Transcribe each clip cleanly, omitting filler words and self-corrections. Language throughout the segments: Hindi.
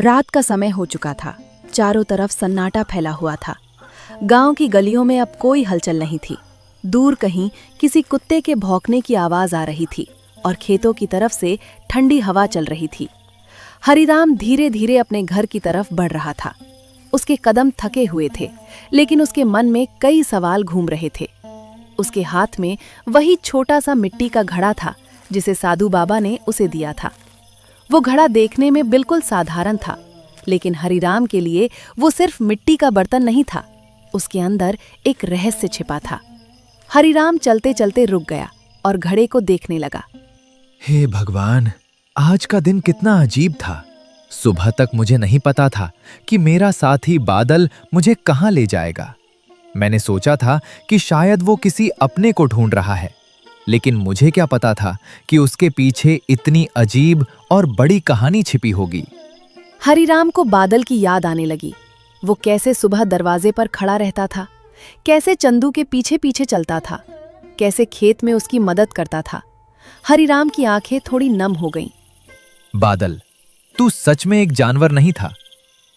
रात का समय हो चुका था। चारों तरफ सन्नाटा फैला हुआ था। गांव की गलियों में अब कोई हलचल नहीं थी। दूर कहीं किसी कुत्ते के भौंकने की आवाज आ रही थी और खेतों की तरफ से ठंडी हवा चल रही थी। हरिराम धीरे धीरे अपने घर की तरफ बढ़ रहा था। उसके कदम थके हुए थे, लेकिन उसके मन में कई सवाल घूम रहे थे। उसके हाथ में वही छोटा सा मिट्टी का घड़ा था जिसे साधु बाबा ने उसे दिया था। वो घड़ा देखने में बिल्कुल साधारण था, लेकिन हरिराम के लिए वो सिर्फ मिट्टी का बर्तन नहीं था। उसके अंदर एक रहस्य छिपा था। हरिराम चलते चलते रुक गया और घड़े को देखने लगा। हे भगवान, आज का दिन कितना अजीब था। सुबह तक मुझे नहीं पता था कि मेरा साथी बादल मुझे कहाँ ले जाएगा। मैंने सोचा था कि शायद वो किसी अपने को ढूंढ रहा है, लेकिन मुझे क्या पता था कि उसके पीछे इतनी अजीब और बड़ी कहानी छिपी होगी। हरिराम को बादल की याद आने लगी। वो कैसे सुबह दरवाजे पर खड़ा रहता था, कैसे चंदू के पीछे पीछे चलता था, कैसे खेत में उसकी मदद करता था। हरिराम की आंखें थोड़ी नम हो गईं। बादल, तू सच में एक जानवर नहीं था।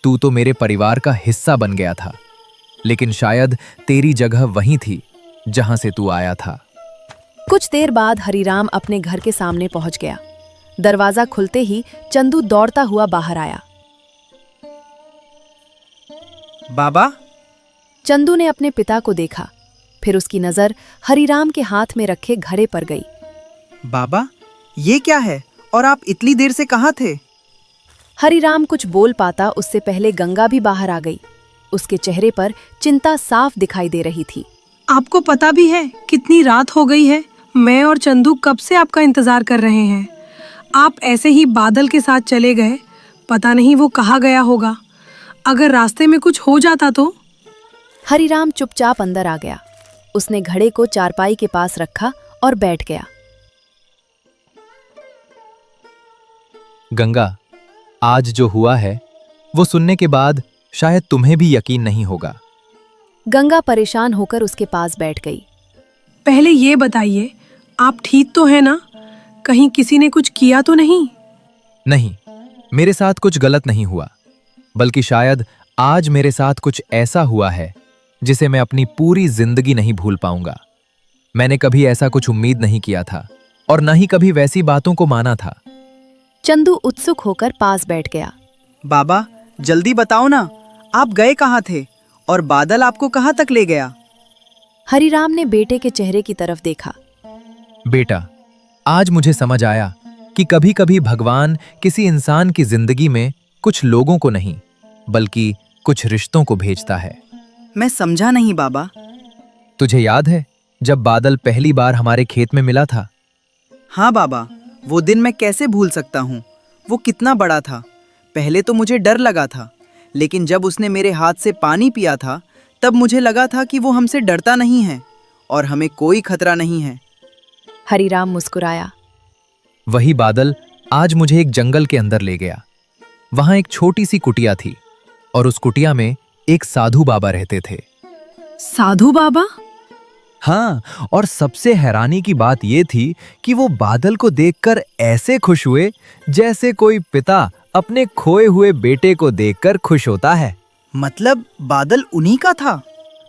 तू तो मेरे परिवार का हिस्सा बन गया था, लेकिन शायद तेरी जगह वहीं थी जहां से तू आया था। कुछ देर बाद हरिराम अपने घर के सामने पहुंच गया। दरवाजा खुलते ही चंदू दौड़ता हुआ बाहर आया। बाबा, चंदू ने अपने पिता को देखा, फिर उसकी नजर हरिराम के हाथ में रखे घड़े पर गई। बाबा, ये क्या है और आप इतनी देर से कहाँ थे? हरिराम कुछ बोल पाता उससे पहले गंगा भी बाहर आ गई। उसके चेहरे पर चिंता साफ दिखाई दे रही थी। आपको पता भी है कितनी रात हो गई है? मैं और चंदू कब से आपका इंतजार कर रहे हैं। आप ऐसे ही बादल के साथ चले गए, पता नहीं वो कहाँ गया होगा। अगर रास्ते में कुछ हो जाता तो? हरिराम चुपचाप अंदर आ गया। उसने घड़े को चारपाई के पास रखा और बैठ गया। गंगा, आज जो हुआ है वो सुनने के बाद शायद तुम्हें भी यकीन नहीं होगा। गंगा परेशान होकर उसके पास बैठ गई। पहले ये बताइए, आप ठीक तो हैं ना? कहीं किसी ने कुछ किया तो नहीं? नहीं, मेरे साथ कुछ गलत नहीं हुआ, बल्कि शायद आज मेरे साथ कुछ ऐसा हुआ है जिसे मैं अपनी पूरी जिंदगी नहीं भूल पाऊंगा। मैंने कभी ऐसा कुछ उम्मीद नहीं किया था और न ही कभी वैसी बातों को माना था। चंदू उत्सुक होकर पास बैठ गया। बाबा, जल्दी बताओ ना, आप गए कहाँ थे और बादल आपको कहाँ तक ले गया? हरिराम ने बेटे के चेहरे की तरफ देखा। बेटा, आज मुझे समझ आया कि कभी कभी भगवान किसी इंसान की जिंदगी में कुछ लोगों को नहीं, बल्कि कुछ रिश्तों को भेजता है। मैं समझा नहीं बाबा। तुझे याद है जब बादल पहली बार हमारे खेत में मिला था? हाँ बाबा, वो दिन मैं कैसे भूल सकता हूँ। वो कितना बड़ा था। पहले तो मुझे डर लगा था, लेकिन जब उसने मेरे हाथ से पानी पिया था तब मुझे लगा था कि वो हमसे डरता नहीं है और हमें कोई खतरा नहीं है। हरिराम मुस्कुराया। वही बादल आज मुझे एक जंगल के अंदर ले गया। वहां एक छोटी सी कुटिया थी और उस कुटिया में एक साधु बाबा रहते थे। साधु बाबा? हाँ, और सबसे हैरानी की बात यह थी कि वो बादल को देखकर ऐसे खुश हुए जैसे कोई पिता अपने खोए हुए बेटे को देखकर खुश होता है। मतलब बादल उन्हीं का था?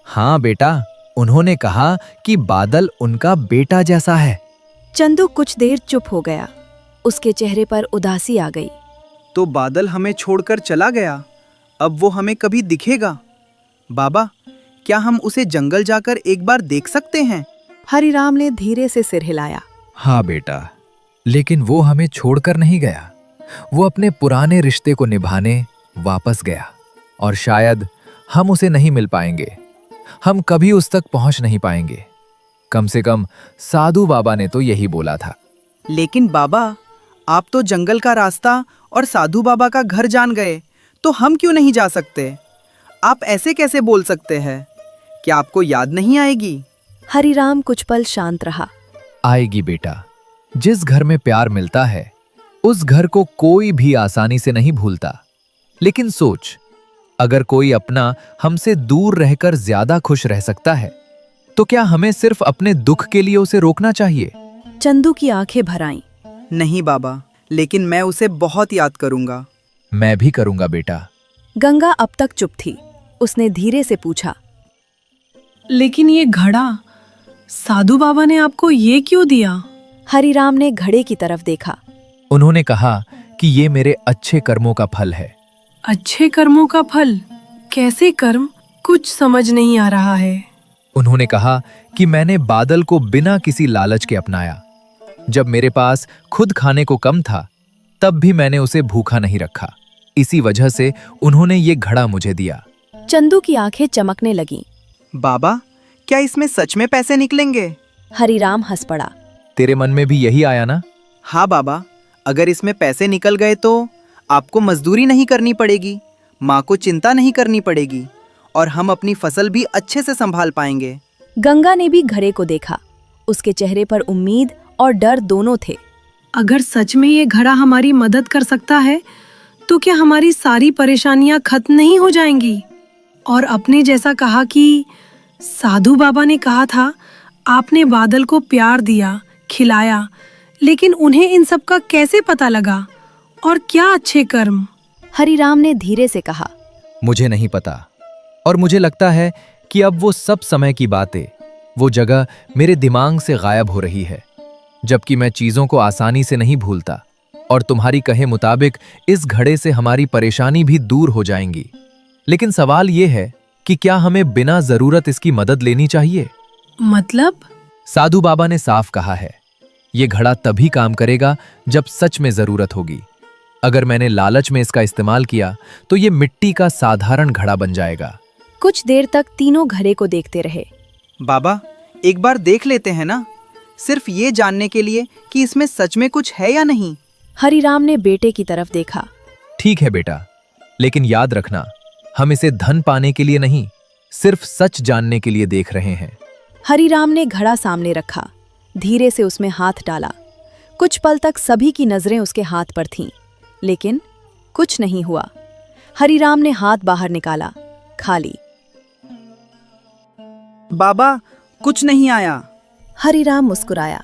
हाँ बेटा, उन्होंने कहा कि बादल उनका बेटा जैसा है। चंदू कुछ देर चुप हो गया। उसके चेहरे पर उदासी आ गई। तो बादल हमें छोड़कर चला गया, अब वो हमें कभी दिखेगा? बाबा, क्या हम उसे जंगल जाकर एक बार देख सकते हैं? हरिराम ने धीरे से सिर हिलाया। हाँ बेटा, लेकिन वो हमें छोड़कर नहीं गया। वो अपने पुराने रिश्ते को निभाने वापस गया और शायद हम उसे नहीं मिल पाएंगे। हम कभी उस तक पहुंच नहीं पाएंगे। कम से कम साधु बाबा ने तो यही बोला था। लेकिन बाबा, आप तो जंगल का रास्ता और साधु बाबा का घर जान गए, तो हम क्यों नहीं जा सकते? आप ऐसे कैसे बोल सकते हैं? क्या आपको याद नहीं आएगी? हरिराम कुछ पल शांत रहा। आएगी बेटा। जिस घर में प्यार मिलता है उस घर को कोई भी आसानी से नहीं भूलता। लेकिन सोच, अगर कोई अपना हमसे दूर रहकर ज्यादा खुश रह सकता है, तो क्या हमें सिर्फ अपने दुख के लिए उसे रोकना चाहिए? चंदू की आंखें भर आईं। नहीं बाबा, लेकिन मैं उसे बहुत याद करूंगा। मैं भी करूंगा बेटा। गंगा अब तक चुप थी। उसने धीरे से पूछा, लेकिन ये घड़ा साधु बाबा ने आपको ये क्यों दिया? हरिराम ने घड़े की तरफ देखा। उन्होंने कहा कि ये मेरे अच्छे कर्मों का फल है। अच्छे कर्मों का फल? कैसे कर्म? कुछ समझ नहीं आ रहा है। उन्होंने कहा कि मैंने बादल को बिना किसी लालच के अपनाया। जब मेरे पास खुद खाने को कम था, तब भी मैंने उसे भूखा नहीं रखा। इसी वजह से उन्होंने ये घड़ा मुझे दिया। चंदू की आंखें चमकने लगीं। बाबा, क्या इसमें सच में पैसे निकलेंगे? हरिराम हंस पड़ा। तेरे मन में भी यही आया ना? हाँ बाबा, अगर इसमें पैसे निकल गए तो आपको मजदूरी नहीं करनी पड़ेगी, माँ को चिंता नहीं करनी पड़ेगी और हम अपनी फसल भी अच्छे से संभाल पाएंगे। गंगा ने भी घड़े को देखा। उसके चेहरे पर उम्मीद और डर दोनों थे। अगर सच में ये घड़ा हमारी मदद कर सकता है तो क्या हमारी सारी परेशानियां खत्म नहीं हो जाएंगी? और आपने जैसा कहा कि साधु बाबा ने कहा था, आपने बादल को प्यार दिया, खिलाया, लेकिन उन्हें इन सब का कैसे पता लगा? और क्या अच्छे कर्म? हरिराम ने धीरे से कहा, मुझे नहीं पता, और मुझे लगता है कि अब वो सब समय की बातें, वो जगह मेरे दिमाग से गायब हो रही है। जबकि मैं चीजों को आसानी से नहीं भूलता, और तुम्हारी कहे मुताबिक इस घड़े से हमारी परेशानी भी दूर हो जाएंगी। लेकिन सवाल ये है कि क्या हमें बिना जरूरत इसकी मदद लेनी चाहिए? मतलब? साधु बाबा ने साफ कहा है, ये घड़ा तभी काम करेगा जब सच में जरूरत होगी। अगर मैंने लालच में इसका इस्तेमाल किया तो ये मिट्टी का साधारण घड़ा बन जाएगा। कुछ देर तक तीनों घड़े को देखते रहे। बाबा, एक बार देख लेते हैं ना, सिर्फ ये जानने के लिए कि इसमें सच में कुछ है या नहीं। हरिराम ने बेटे की तरफ देखा। ठीक है बेटा, लेकिन याद रखना, हम इसे धन पाने के लिए नहीं, सिर्फ सच जानने के लिए देख रहे हैं। हरिराम ने घड़ा सामने रखा, धीरे से उसमें हाथ डाला। कुछ पल तक सभी की नजरें उसके हाथ पर थीं, लेकिन कुछ नहीं हुआ। हरिराम ने हाथ बाहर निकाला, खाली। बाबा, कुछ नहीं आया। हरिराम मुस्कुराया।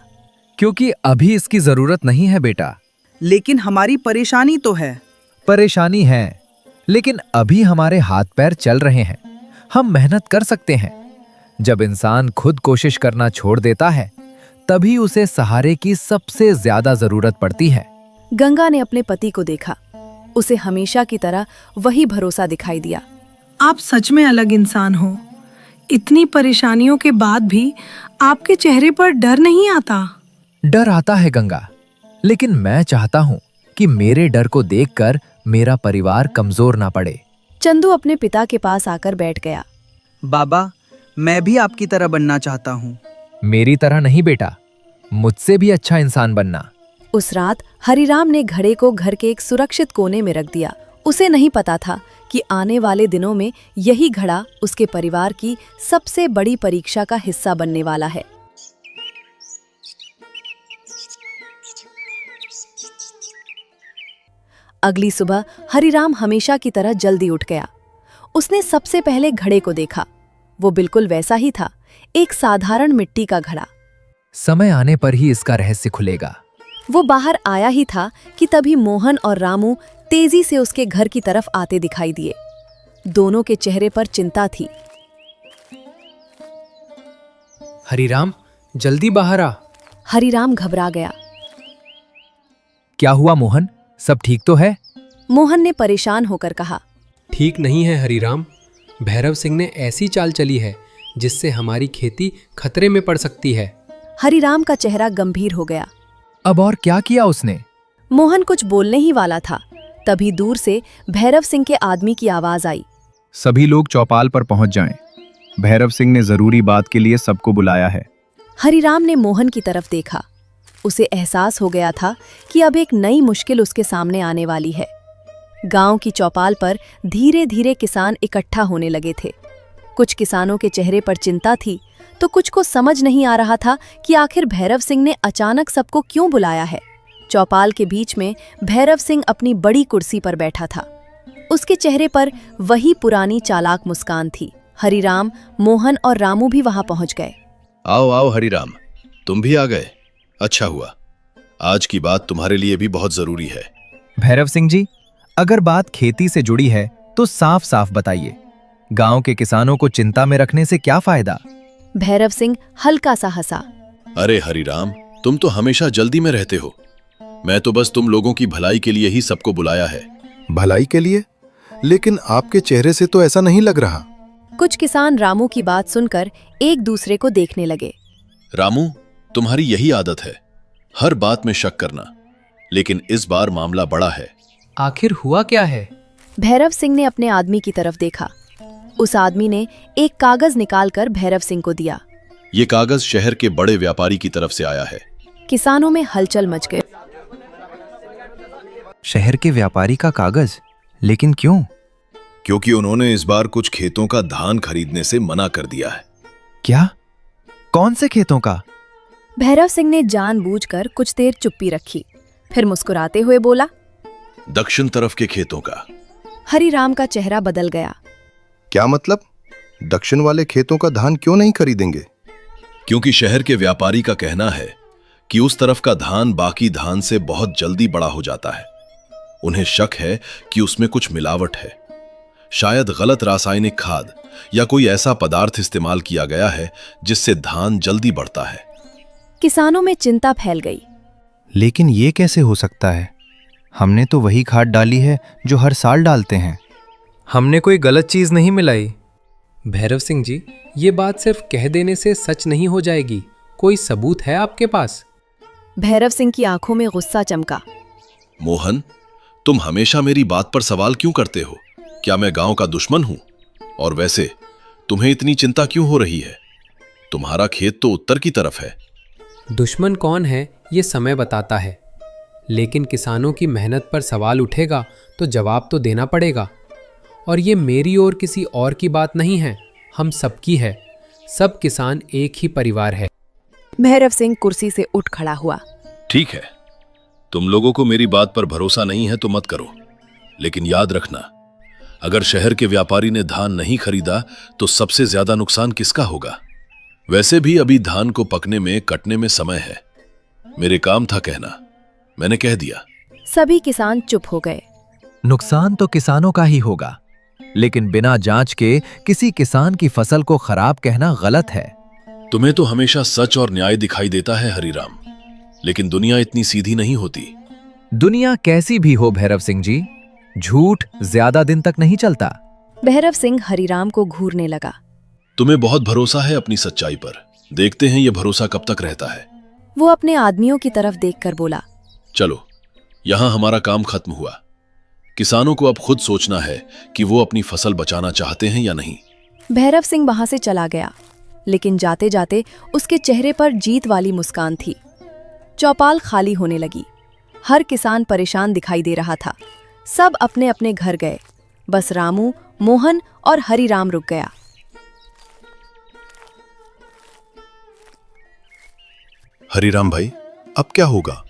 क्योंकि अभी इसकी जरूरत नहीं है बेटा। लेकिन हमारी परेशानी तो है। परेशानी है, लेकिन अभी हमारे हाथ पैर चल रहे हैं, हम मेहनत कर सकते हैं। जब इंसान खुद कोशिश करना छोड़ देता है, तभी उसे सहारे की सबसे ज्यादा जरूरत पड़ती है। गंगा ने अपने पति को देखा। उसे हमेशा की तरह वही भरोसा दिखाई दिया। आप सच में अलग इंसान हो। इतनी परेशानियों के बाद भी आपके चेहरे पर डर नहीं आता। डर आता है गंगा, लेकिन मैं चाहता हूं कि मेरे डर को देखकर मेरा परिवार कमजोर ना पड़े। चंदू अपने पिता के पास आकर बैठ गया। बाबा, मैं भी आपकी तरह बनना चाहता हूँ। मेरी तरह नहीं बेटा, मुझसे भी अच्छा इंसान बनना। उस रात हरिराम ने घड़े को घर के एक सुरक्षित कोने में रख दिया। उसे नहीं पता था कि आने वाले दिनों में यही घड़ा उसके परिवार की सबसे बड़ी परीक्षा का हिस्सा बनने वाला है। अगली सुबह हरिराम हमेशा की तरह जल्दी उठ गया। उसने सबसे पहले घड़े को देखा। वो बिल्कुल वैसा ही था, एक साधारण मिट्टी का घड़ा। समय आने पर ही इसका रहस्य खुलेगा। वो बाहर आया ही था कि तभी मोहन और रामू तेजी से उसके घर की तरफ आते दिखाई दिए। दोनों के चेहरे पर चिंता थी। हरिराम, जल्दी बाहर आ। हरिराम घबरा गया। क्या हुआ मोहन, सब ठीक तो है? मोहन ने परेशान होकर कहा। ठीक नहीं है हरिराम, भैरव सिंह ने ऐसी चाल चली है जिससे हमारी खेती खतरे में पड़ सकती है। हरिराम का चेहरा गंभीर हो गया। अब और क्या किया उसने? मोहन कुछ बोलने ही वाला था, तभी दूर से भैरव सिंह के आदमी की आवाज आई। सभी लोग चौपाल पर पहुंच जाएं। भैरव सिंह ने जरूरी बात के लिए सबको बुलाया है। हरिराम ने मोहन की तरफ देखा। उसे एहसास हो गया था कि अब एक नई मुश्किल उसके सामने आने वाली है। गांव की चौपाल पर धीरे धीरे किसान इकट्ठा होने लगे थे। कुछ किसानों के चेहरे पर चिंता थी, तो कुछ को समझ नहीं आ रहा था कि आखिर भैरव सिंह ने अचानक सबको क्यों बुलाया है। चौपाल के बीच में भैरव सिंह अपनी बड़ी कुर्सी पर बैठा था। उसके चेहरे पर वही पुरानी चालाक मुस्कान थी। हरिराम, मोहन और रामू भी वहां पहुंच गए। आओ आओ हरिराम, तुम भी आ गए। अच्छा हुआ, आज की बात तुम्हारे लिए भी बहुत जरूरी है। भैरव सिंह जी, अगर बात खेती से जुड़ी है तो साफ साफ बताइए। गांव के किसानों को चिंता में रखने से क्या फायदा? भैरव सिंह हल्का सा हंसा। अरे हरिराम, तुम तो हमेशा जल्दी में रहते हो। मैं तो बस तुम लोगों की भलाई के लिए ही सबको बुलाया है। भलाई के लिए? लेकिन आपके चेहरे से तो ऐसा नहीं लग रहा। कुछ किसान रामू की बात सुनकर एक दूसरे को देखने लगे। रामू, तुम्हारी यही आदत है, हर बात में शक करना। लेकिन इस बार मामला बड़ा है। आखिर हुआ क्या है? भैरव सिंह ने अपने आदमी की तरफ देखा। उस आदमी ने एक कागज निकालकर भैरव सिंह को दिया। ये कागज शहर के बड़े व्यापारी की तरफ से आया है। किसानों में हलचल मच गई। शहर के व्यापारी का कागज? लेकिन क्यों? क्योंकि उन्होंने इस बार कुछ खेतों का धान खरीदने से मना कर दिया है। क्या? कौन से खेतों का? भैरव सिंह ने जानबूझकर कुछ देर चुप्पी रखी, फिर मुस्कुराते हुए बोला, दक्षिण तरफ के खेतों का। हरिराम का चेहरा बदल गया। क्या मतलब? दक्षिण वाले खेतों का धान क्यों नहीं खरीदेंगे? क्योंकि शहर के व्यापारी का कहना है कि उस तरफ का धान बाकी धान से बहुत जल्दी बड़ा हो जाता है। उन्हें शक है कि उसमें कुछ मिलावट है, शायद गलत रासायनिक खाद या कोई ऐसा पदार्थ इस्तेमाल किया गया है जिससे धान जल्दी बढ़ता है। किसानों में चिंता फैल गई। लेकिन ये कैसे हो सकता है? हमने तो वही खाद डाली है जो हर साल डालते हैं। हमने कोई गलत चीज नहीं मिलाई। भैरव सिंह जी, ये बात सिर्फ कह देने से सच नहीं हो जाएगी। कोई सबूत है आपके पास? भैरव सिंह की आंखों में गुस्सा चमका। मोहन, तुम हमेशा मेरी बात पर सवाल क्यों करते हो? क्या मैं गांव का दुश्मन हूं? और वैसे तुम्हें इतनी चिंता क्यों हो रही है? तुम्हारा खेत तो उत्तर की तरफ है। दुश्मन कौन है ये समय बताता है, लेकिन किसानों की मेहनत पर सवाल उठेगा तो जवाब तो देना पड़ेगा। और ये मेरी और किसी और की बात नहीं है, हम सबकी है। सब किसान एक ही परिवार है। भैरव सिंह कुर्सी से उठ खड़ा हुआ। ठीक है, तुम लोगों को मेरी बात पर भरोसा नहीं है तो मत करो, लेकिन याद रखना, अगर शहर के व्यापारी ने धान नहीं खरीदा तो सबसे ज्यादा नुकसान किसका होगा? वैसे भी अभी धान को पकने में कटने में समय है। मेरे काम था कहना, मैंने कह दिया। सभी किसान चुप हो गए। नुकसान तो किसानों का ही होगा, लेकिन बिना जांच के किसी किसान की फसल को खराब कहना गलत है। तुम्हें तो हमेशा सच और न्याय दिखाई देता है हरिराम, लेकिन दुनिया इतनी सीधी नहीं होती। दुनिया कैसी भी हो भैरव सिंह जी, झूठ ज्यादा दिन तक नहीं चलता। भैरव सिंह हरिराम को घूरने लगा। तुम्हें बहुत भरोसा है अपनी सच्चाई पर, देखते हैं यह भरोसा कब तक रहता है। वो अपने आदमियों की तरफ देखकर बोला, चलो, यहां हमारा काम खत्म हुआ। किसानों को अब खुद सोचना है कि वो अपनी फसल बचाना चाहते हैं या नहीं। भैरव सिंह वहां से चला गया, लेकिन जाते जाते उसके चेहरे पर जीत वाली मुस्कान थी। चौपाल खाली होने लगी। हर किसान परेशान दिखाई दे रहा था। सब अपने अपने घर गए, बस रामू, मोहन और हरिराम रुक गया। हरिराम भाई, अब क्या होगा?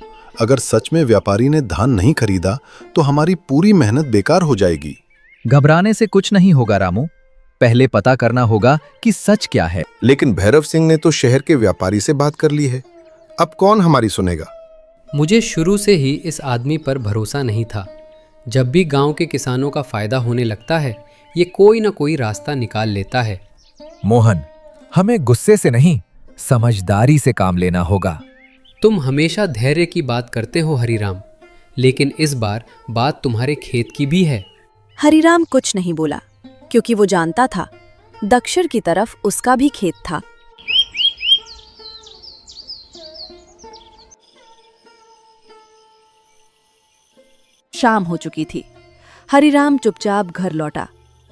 अगर सच में व्यापारी ने धान नहीं खरीदा तो हमारी पूरी मेहनत बेकार हो जाएगी। घबराने से कुछ नहीं होगा रामू, पहले पता करना होगा कि सच क्या है। लेकिन भैरव सिंह ने तो शहर के व्यापारी से बात कर ली है, अब कौन हमारी सुनेगा? मुझे शुरू से ही इस आदमी पर भरोसा नहीं था। जब भी गांव के किसानों का फायदा होने लगता है, ये कोई ना कोई रास्ता निकाल लेता है। मोहन, हमें गुस्से से नहीं, समझदारी से काम लेना होगा। तुम हमेशा धैर्य की बात करते हो हरिराम, लेकिन इस बार बात तुम्हारे खेत की भी है। हरिराम कुछ नहीं बोला, क्योंकि वो जानता था दक्षिण की तरफ उसका भी खेत था। शाम हो चुकी थी। हरिराम चुपचाप घर लौटा।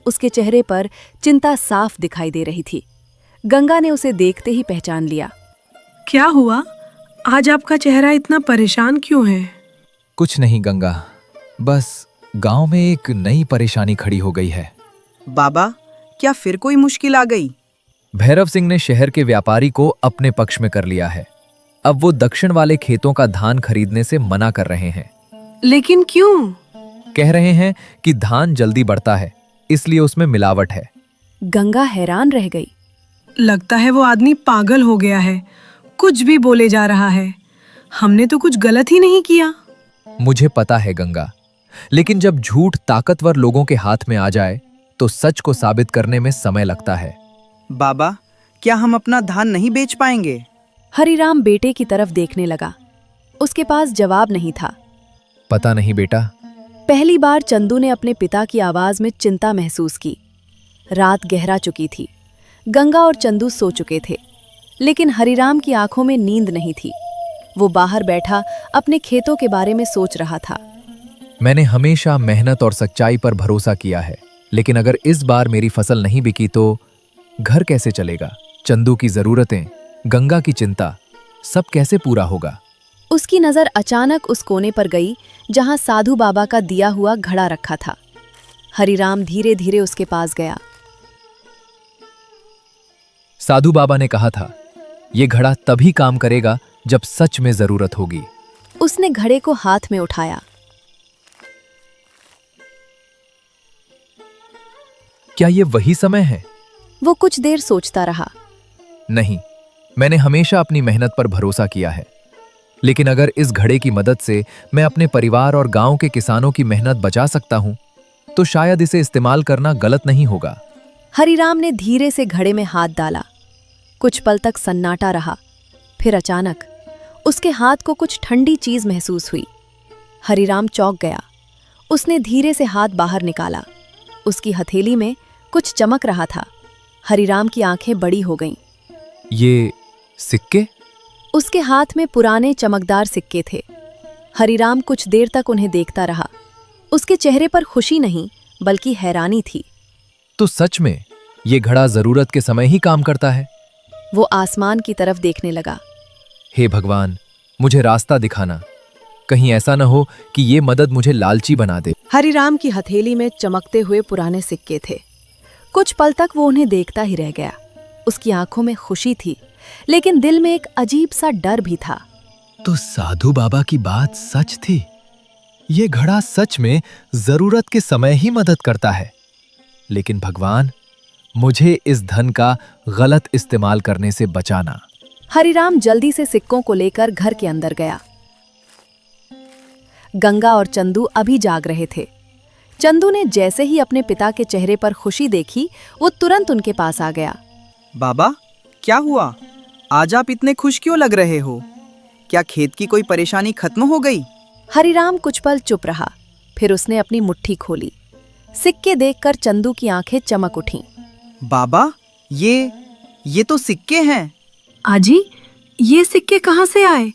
उसके चेहरे पर चिंता साफ दिखाई दे रही थी। गंगा ने उसे देखते ही पहचान लिया। क्या हुआ? आज आपका चेहरा इतना परेशान क्यों है? कुछ नहीं गंगा, बस गांव में एक नई परेशानी खड़ी हो गई है। बाबा, क्या फिर कोई मुश्किल आ गई? भैरव सिंह ने शहर के व्यापारी को अपने पक्ष में कर लिया है। अब वो दक्षिण वाले खेतों का धान खरीदने से मना कर रहे हैं। लेकिन क्यों? कह रहे हैं कि धान जल्दी बढ़ता है, इसलिए उसमें मिलावट है। गंगा हैरान रह गई। लगता है वो आदमी पागल हो गया है, कुछ भी बोले जा रहा है। हमने तो कुछ गलत ही नहीं किया। मुझे पता है गंगा, लेकिन जब झूठ ताकतवर लोगों के हाथ में आ जाए तो सच को साबित करने में समय लगता है। बाबा, क्या हम अपना धान नहीं बेच पाएंगे? हरिराम बेटे की तरफ देखने लगा। उसके पास जवाब नहीं था। पता नहीं बेटा। पहली बार चंदू ने अपने पिता की आवाज में चिंता महसूस की। रात गहरा चुकी थी। गंगा और चंदू सो चुके थे, लेकिन हरिराम की आंखों में नींद नहीं थी। वो बाहर बैठा अपने खेतों के बारे में सोच रहा था। मैंने हमेशा मेहनत और सच्चाई पर भरोसा किया है, लेकिन अगर इस बार मेरी फसल नहीं बिकी तो घर कैसे चलेगा? चंदू की जरूरतें, गंगा की चिंता, सब कैसे पूरा होगा? उसकी नजर अचानक उस कोने पर गई जहां साधु बाबा का दिया हुआ घड़ा रखा था। हरिराम धीरे धीरे उसके पास गया। साधु बाबा ने कहा था, ये घड़ा तभी काम करेगा जब सच में जरूरत होगी। उसने घड़े को हाथ में उठाया। क्या ये वही समय है? वो कुछ देर सोचता रहा। नहीं, मैंने हमेशा अपनी मेहनत पर भरोसा किया है, लेकिन अगर इस घड़े की मदद से मैं अपने परिवार और गांव के किसानों की मेहनत बचा सकता हूं, तो शायद इसे इस्तेमाल करना गलत नहीं होगा। हरिराम ने धीरे से घड़े में हाथ डाला। कुछ पल तक सन्नाटा रहा। फिर अचानक उसके हाथ को कुछ ठंडी चीज महसूस हुई। हरिराम चौंक गया। उसने धीरे से हाथ बाहर निकाला। उसकी हथेली में कुछ चमक रहा था। हरिराम की आंखें बड़ी हो गईं। ये सिक्के? उसके हाथ में पुराने चमकदार सिक्के थे। हरिराम कुछ देर तक उन्हें देखता रहा। उसके चेहरे पर खुशी नहीं, बल्कि हैरानी थी। तो सच में ये घड़ा जरूरत के समय ही काम करता है। वो आसमान की तरफ देखने लगा। हे भगवान, मुझे रास्ता दिखाना। कहीं ऐसा न हो कि ये मदद मुझे लालची बना दे। हरिराम की हथेली में चमकते हुए पुराने सिक्के थे। कुछ पल तक वो उन्हें देखता ही रह गया। उसकी आंखों में खुशी थी, लेकिन दिल में एक अजीब सा डर भी था। तो साधु बाबा की बात सच थी। ये घड़ा सच में जरूरत के समय ही मदद करता है। लेकिन भगवान, मुझे इस धन का गलत इस्तेमाल करने से बचाना। हरिराम जल्दी से सिक्कों को लेकर घर के अंदर गया। गंगा और चंदू अभी जाग रहे थे। चंदू ने जैसे ही अपने पिता के चेहरे पर खुशी देखी, वो तुरंत उनके पास आ गया। बाबा, क्या हुआ? आज आप इतने खुश क्यों लग रहे हो? क्या खेत की कोई परेशानी खत्म हो गई? हरिराम कुछ पल चुप रहा। फिर उसने अपनी मुट्ठी खोली। सिक्के देखकर चंदू की आंखें चमक उठीं। बाबा, ये तो सिक्के हैं। आजी, ये सिक्के कहाँ से आए?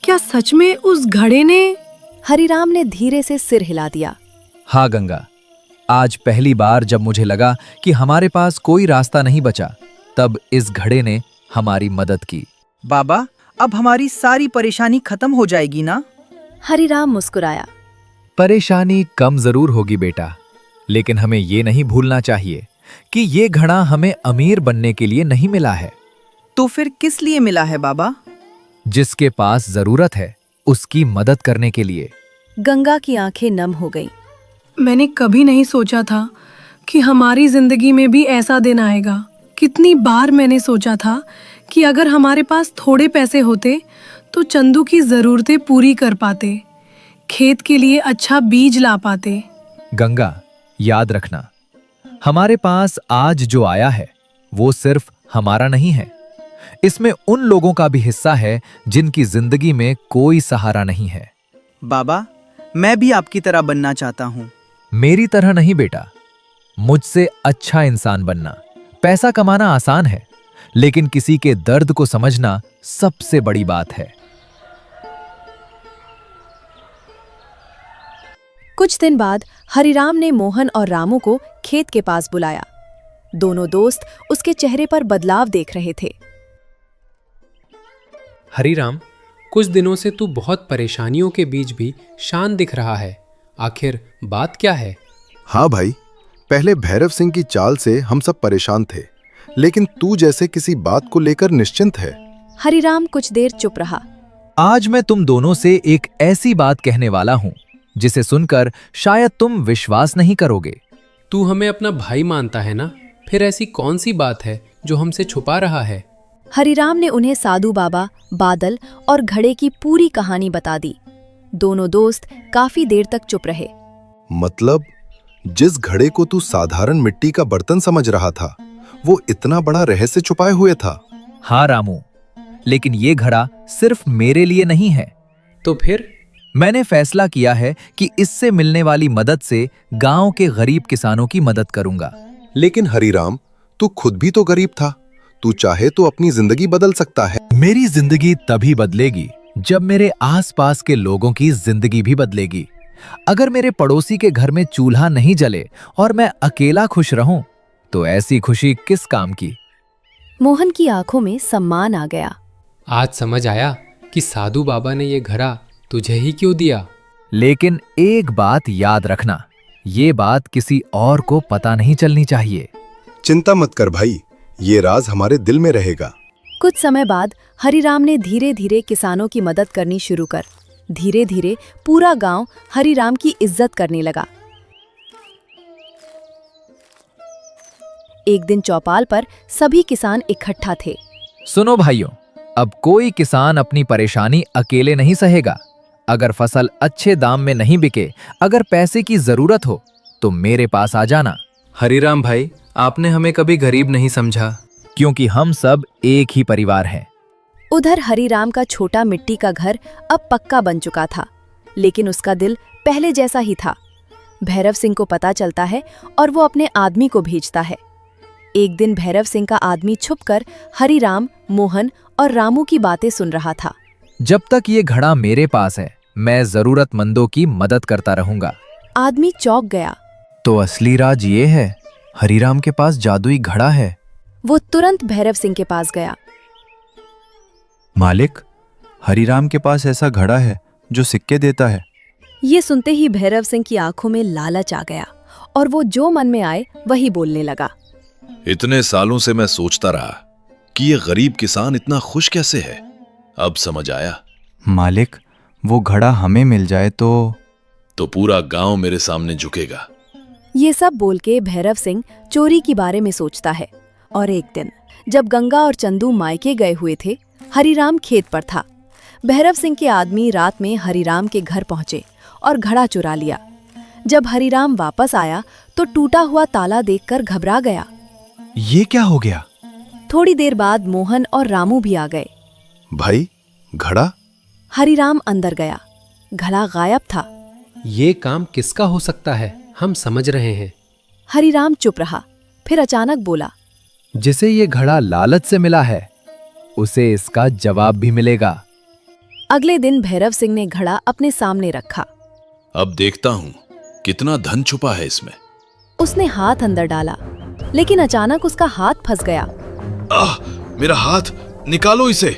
क्या सच में उस घड़े ने? हरिराम ने धीरे से सिर हिला दिया। हाँ गंगा, आज पहली बार जब मुझे लगा कि हमारे पास कोई रास्ता नहीं बचा, तब इस घड़े ने हमारी मदद की। बाबा, अब हमारी सारी परेशानी खत्म हो जाएगी ना? हरिराम मुस्कुराया। परेशानी कम जरूर होगी बेटा, लेकिन हमें ये नहीं भूलना चाहिए कि ये घड़ा हमें अमीर बनने के लिए नहीं मिला है। तो फिर किस लिए मिला है बाबा? जिसके पास जरूरत है उसकी मदद करने के लिए। गंगा की आंखें नम हो गईं। मैंने कभी नहीं सोचा था कि हमारी जिंदगी में भी ऐसा दिन आएगा। कितनी बार मैंने सोचा था कि अगर हमारे पास थोड़े पैसे होते तो चंदू की जरूरतें पूरी कर पाते, खेत के लिए अच्छा बीज ला पाते। गंगा, याद रखना, हमारे पास आज जो आया है वो सिर्फ हमारा नहीं है। इसमें उन लोगों का भी हिस्सा है जिनकी जिंदगी में कोई सहारा नहीं है। बाबा, मैं भी आपकी तरह बनना चाहता हूँ। मेरी तरह नहीं बेटा, मुझसे अच्छा इंसान बनना। पैसा कमाना आसान है, लेकिन किसी के दर्द को समझना सबसे बड़ी बात है। कुछ दिन बाद हरिराम ने मोहन और रामू को खेत के पास बुलाया। दोनों दोस्त उसके चेहरे पर बदलाव देख रहे थे। हरिराम, कुछ दिनों से तू बहुत परेशानियों के बीच भी शांत दिख रहा है। आखिर बात क्या है? हाँ भाई, पहले भैरव सिंह की चाल से हम सब परेशान थे, लेकिन तू जैसे किसी बात को लेकर निश्चिंत है। हरिराम कुछ देर चुप रहा। आज मैं तुम दोनों से एक ऐसी बात कहने वाला हूं जिसे सुनकर शायद तुम विश्वास नहीं करोगे। तू हमें अपना भाई मानता है ना? फिर ऐसी कौन सी बात है जो हमसे छुपा रहा है? हरिराम ने उन्हें साधु बाबा, बादल और घड़े की पूरी कहानी बता दी। दोनों दोस्त काफी देर तक चुप रहे। मतलब जिस घड़े को तू साधारण मिट्टी का बर्तन समझ रहा था, वो इतना बड़ा रहस्य छुपाए हुए था। हाँ रामू, लेकिन ये घड़ा सिर्फ मेरे लिए नहीं है। तो फिर? मैंने फैसला किया है कि इससे मिलने वाली मदद से गांव के गरीब किसानों की मदद करूंगा। लेकिन हरिराम, तू खुद भी तो गरीब था। तू चाहे तो अपनी जिंदगी बदल सकता है। मेरी जिंदगी तभी बदलेगी जब मेरे आसपास के लोगों की जिंदगी भी बदलेगी। अगर मेरे पड़ोसी के घर में चूल्हा नहीं जले और मैं अकेला खुश रहूं, तो ऐसी खुशी किस काम की। मोहन की आंखों में सम्मान आ गया। आज समझ आया कि साधु बाबा ने ये घड़ा तुझे ही क्यों दिया। लेकिन एक बात याद रखना, ये बात किसी और को पता नहीं चलनी चाहिए। चिंता मत कर भाई, ये राज हमारे दिल में रहेगा। कुछ समय बाद हरिराम ने धीरे धीरे किसानों की मदद करनी शुरू कर धीरे धीरे पूरा गांव हरिराम की इज्जत करने लगा। एक दिन चौपाल पर सभी किसान इकट्ठा थे। सुनो भाइयों, अब कोई किसान अपनी परेशानी अकेले नहीं सहेगा। अगर फसल अच्छे दाम में नहीं बिके, अगर पैसे की जरूरत हो, तो मेरे पास आ जाना। हरिराम भाई, आपने हमें कभी गरीब नहीं समझा। क्योंकि हम सब एक ही परिवार हैं। उधर हरिराम का छोटा मिट्टी का घर अब पक्का बन चुका था, लेकिन उसका दिल पहले जैसा ही था। भैरव सिंह को पता चलता है और वो अपने आदमी को भेजता है। एक दिन भैरव सिंह का आदमी छुपकर हरिराम, मोहन और रामू की बातें सुन रहा था। जब तक ये घड़ा मेरे पास है, मैं जरूरतमंदों की मदद करता रहूंगा। आदमी चौंक गया। तो असली राज ये है, हरिराम के पास जादुई घड़ा है। वो तुरंत भैरव सिंह के पास गया। मालिक, हरिराम के पास ऐसा घड़ा है जो सिक्के देता है। ये सुनते ही भैरव सिंह की आंखों में लालच आ गया और वो जो मन में आए वही बोलने लगा। इतने सालों से मैं सोचता रहा कि ये गरीब किसान इतना खुश कैसे है। अब समझ आया। मालिक, वो घड़ा हमें मिल जाए तो पूरा गांव मेरे सामने झुकेगा। ये सब बोल के भैरव सिंह चोरी के बारे में सोचता है। और एक दिन जब गंगा और चंदू मायके गए हुए थे, हरिराम खेत पर था। भैरव सिंह के आदमी रात में हरिराम के घर पहुंचे और घड़ा चुरा लिया। जब हरिराम वापस आया तो टूटा हुआ ताला देखकर घबरा गया। ये क्या हो गया? थोड़ी देर बाद मोहन और रामू भी आ गए। भाई, घड़ा? हरिराम अंदर गया। घड़ा गायब था। ये काम किसका हो सकता है, हम समझ रहे हैं। हरिराम चुप रहा, फिर अचानक बोला, जिसे ये घड़ा लालच से मिला है, उसे इसका जवाब भी मिलेगा। अगले दिन भैरव सिंह ने घड़ा अपने सामने रखा। अब देखता हूं कितना धन छुपा है इसमें। उसने हाथ अंदर डाला, लेकिन अचानक उसका हाथ फंस गया। मेरा हाथ, निकालो इसे।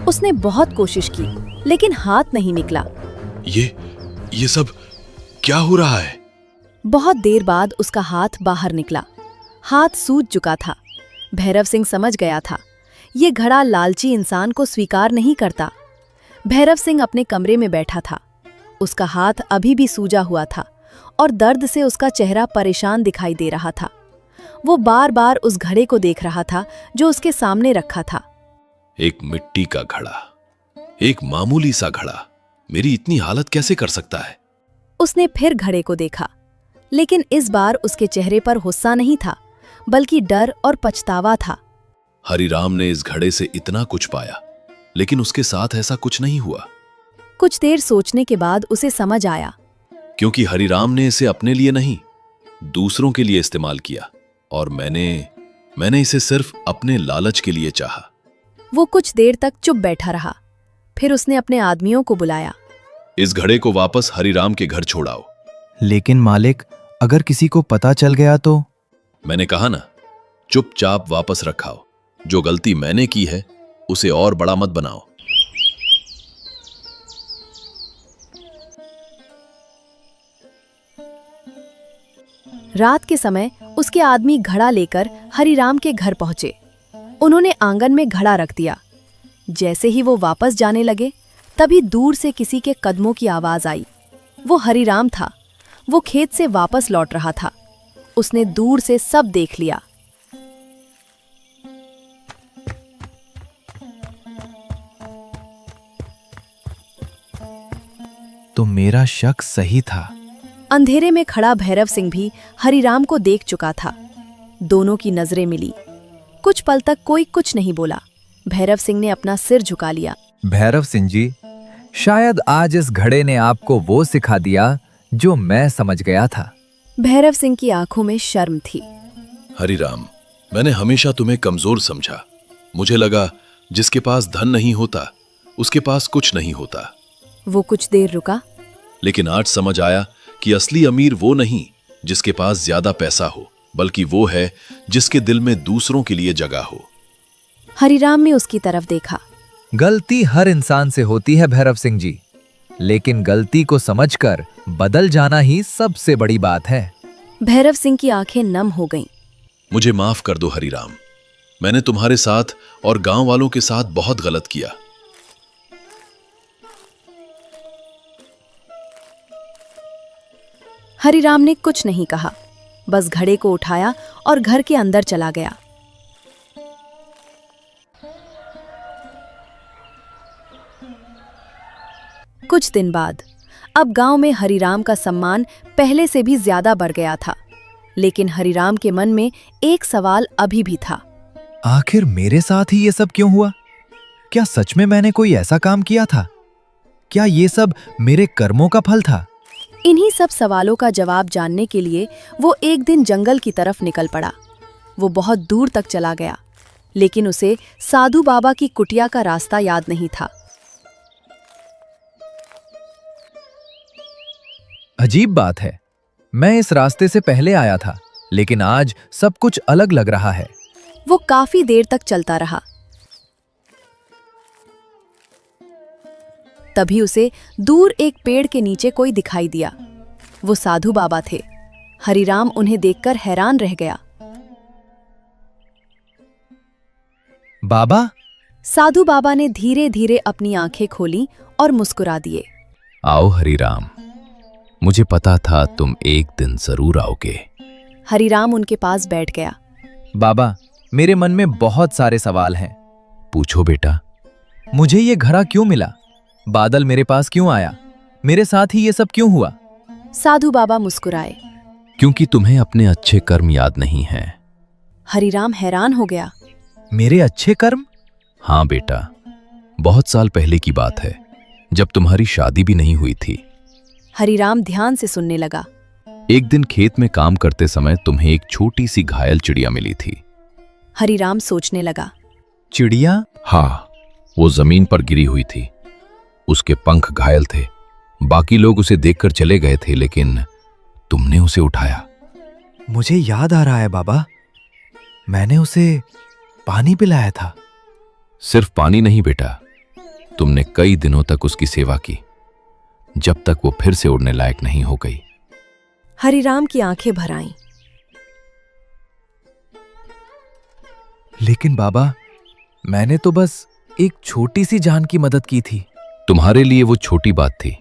उसने बहुत कोशिश की, लेकिन हाथ नहीं निकला। ये सब क्या हो रहा है? बहुत देर बाद उसका हाथ बाहर निकला। हाथ सूज चुका था। भैरव सिंह समझ गया था, ये घड़ा लालची इंसान को स्वीकार नहीं करता। भैरव सिंह अपने कमरे में बैठा था। उसका हाथ अभी भी सूजा हुआ था और दर्द से उसका चेहरा परेशान दिखाई दे रहा था। वो बार बार उस घड़े को देख रहा था जो उसके सामने रखा था। एक मिट्टी का घड़ा, एक मामूली सा घड़ा मेरी इतनी हालत कैसे कर सकता है? उसने फिर घड़े को देखा, लेकिन इस बार उसके चेहरे पर गुस्सा नहीं था, बल्कि डर और पछतावा था। हरिराम ने इस घड़े से इतना कुछ पाया, लेकिन उसके साथ ऐसा कुछ नहीं हुआ। कुछ देर सोचने के बाद उसे समझ आया, क्योंकि हरिराम ने इसे अपने लिए नहीं, दूसरों के लिए इस्तेमाल किया, और मैंने इसे सिर्फ अपने लालच के लिए चाहा। वो कुछ देर तक चुप बैठा रहा। फिर उसने अपने आदमियों को बुलाया। इस घड़े को वापस हरिराम के घर छोड़ाओ। लेकिन मालिक, अगर किसी को पता चल गया तो? मैंने कहा ना, चुपचाप वापस रखाओ। जो गलती मैंने की है उसे और बड़ा मत बनाओ। रात के समय उसके आदमी घड़ा लेकर हरिराम के घर पहुंचे। उन्होंने आंगन में घड़ा रख दिया। जैसे ही वो वापस जाने लगे, तभी दूर से किसी के कदमों की आवाज आई। वो हरिराम था। वो खेत से वापस लौट रहा था। उसने दूर से सब देख लिया। तो मेरा शक सही था। अंधेरे में खड़ा भैरव सिंह भी हरिराम को देख चुका था। दोनों की नजरें मिली। कुछ पल तक कोई कुछ नहीं बोला। भैरव सिंह ने अपना सिर झुका लिया। भैरव सिंह जी, शायद आज इस घड़े ने आपको वो सिखा दिया जो मैं समझ गया था। भैरव सिंह की आंखों में शर्म थी। हरिराम, मैंने हमेशा तुम्हें कमजोर समझा। मुझे लगा जिसके पास धन नहीं होता उसके पास कुछ नहीं होता। वो कुछ देर रुका। लेकिन आज समझ आया कि असली अमीर वो नहीं जिसके पास ज्यादा पैसा हो, बल्कि वो है जिसके दिल में दूसरों के लिए जगह हो। हरिराम ने उसकी तरफ देखा। गलती हर इंसान से होती है भैरव सिंह जी, लेकिन गलती को समझकर बदल जाना ही सबसे बड़ी बात है। भैरव सिंह की आंखें नम हो गईं। मुझे माफ कर दो हरिराम, मैंने तुम्हारे साथ और गांव वालों के साथ बहुत गलत किया। हरिराम ने कुछ नहीं कहा, बस घड़े को उठाया और घर के अंदर चला गया। कुछ दिन बाद अब गांव में हरिराम का सम्मान पहले से भी ज्यादा बढ़ गया था। लेकिन हरिराम के मन में एक सवाल अभी भी था। आखिर मेरे साथ ही ये सब क्यों हुआ? क्या सच में मैंने कोई ऐसा काम किया था? क्या ये सब मेरे कर्मों का फल था? इन्हीं सब सवालों का जवाब जानने के लिए वो एक दिन जंगल की तरफ निकल पड़ा। वो बहुत दूर तक चला गया, लेकिन उसे साधु बाबा की कुटिया का रास्ता याद नहीं था। अजीब बात है, मैं इस रास्ते से पहले आया था, लेकिन आज सब कुछ अलग लग रहा है। वो काफी देर तक चलता रहा। तभी उसे दूर एक पेड़ के नीचे कोई दिखाई दिया। वो साधु बाबा थे। हरिराम उन्हें देखकर हैरान रह गया। बाबा? साधु बाबा ने धीरे धीरे अपनी आंखें खोली और मुस्कुरा दिए। आओ हरिराम, मुझे पता था तुम एक दिन जरूर आओगे। हरिराम उनके पास बैठ गया। बाबा, मेरे मन में बहुत सारे सवाल हैं। पूछो बेटा। मुझे ये घड़ा क्यों मिला? बादल मेरे पास क्यों आया? मेरे साथ ही ये सब क्यों हुआ? साधु बाबा मुस्कुराए। क्योंकि तुम्हें अपने अच्छे कर्म याद नहीं हैं। हरिराम हैरान हो गया। मेरे अच्छे कर्म? हाँ बेटा, बहुत साल पहले की बात है, जब तुम्हारी शादी भी नहीं हुई थी। हरिराम ध्यान से सुनने लगा। एक दिन खेत में काम करते समय तुम्हें एक छोटी सी घायल चिड़िया मिली थी। हरिराम सोचने लगा। चिड़िया? हाँ, वो जमीन पर गिरी हुई थी। उसके पंख घायल थे। बाकी लोग उसे देखकर चले गए थे, लेकिन तुमने उसे उठाया। मुझे याद आ रहा है बाबा, मैंने उसे पानी पिलाया था। सिर्फ पानी नहीं बेटा, तुमने कई दिनों तक उसकी सेवा की, जब तक वो फिर से उड़ने लायक नहीं हो गई। हरिराम की आंखें भर आईं। लेकिन बाबा, मैंने तो बस एक छोटी सी जान की मदद की थी। तुम्हारे लिए वो छोटी बात थी,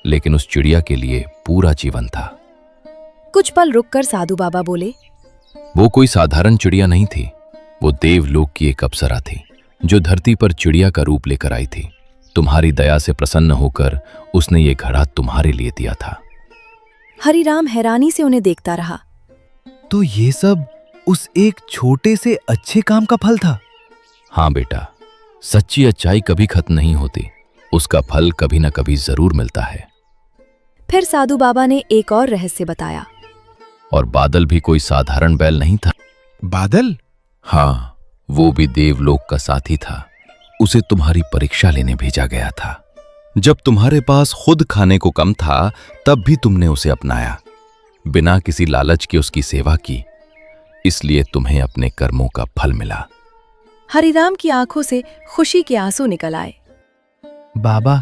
लेकिन उस चिड़िया के लिए पूरा जीवन था। कुछ पल रुककर साधु बाबा बोले। वो कोई साधारण चिड़िया नहीं थी, वो देवलोक की एक अप्सरा थी, जो धरती पर चिड़िया का रूप लेकर आई थी। तुम्हारी दया से प्रसन्न होकर उसने ये घड़ा तुम्हारे लिए दिया था। हरिराम हैरानी से उन्हें देखता रहा। तो ये सब उस एक छोटे से अच्छे काम का फल था? हाँ बेटा, सच्ची अच्छाई कभी खत्म नहीं होती, उसका फल कभी न कभी जरूर मिलता है। फिर साधु बाबा ने एक और रहस्य बताया। और बादल भी कोई साधारण बैल नहीं था। बादल? हाँ, वो भी देवलोक का साथी था। उसे तुम्हारी परीक्षा लेने भेजा गया था। जब तुम्हारे पास खुद खाने को कम था, तब भी तुमने उसे अपनाया, बिना किसी लालच के उसकी सेवा की, इसलिए तुम्हें अपने कर्मों का फल मिला। हरिराम की आंखों से खुशी के आंसू निकल आए। बाबा,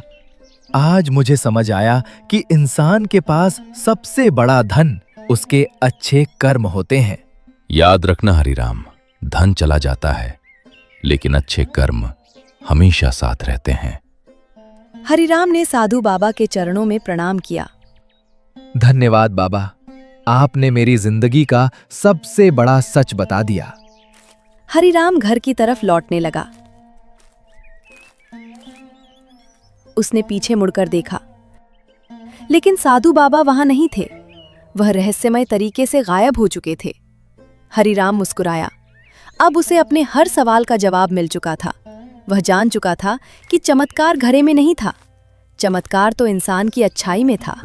आज मुझे समझ आया कि इंसान के पास सबसे बड़ा धन उसके अच्छे कर्म होते हैं। याद रखना हरिराम, धन चला जाता है, लेकिन अच्छे कर्म हमेशा साथ रहते हैं। हरिराम ने साधु बाबा के चरणों में प्रणाम किया। धन्यवाद बाबा, आपने मेरी जिंदगी का सबसे बड़ा सच बता दिया। हरिराम घर की तरफ लौटने लगा। उसने पीछे मुड़कर देखा, लेकिन साधु बाबा वहां नहीं थे। वह रहस्यमय तरीके से गायब हो चुके थे। हरिराम मुस्कुराया। अब उसे अपने हर सवाल का जवाब मिल चुका था। वह जान चुका था कि चमत्कार घरे में नहीं था, चमत्कार तो इंसान की अच्छाई में था।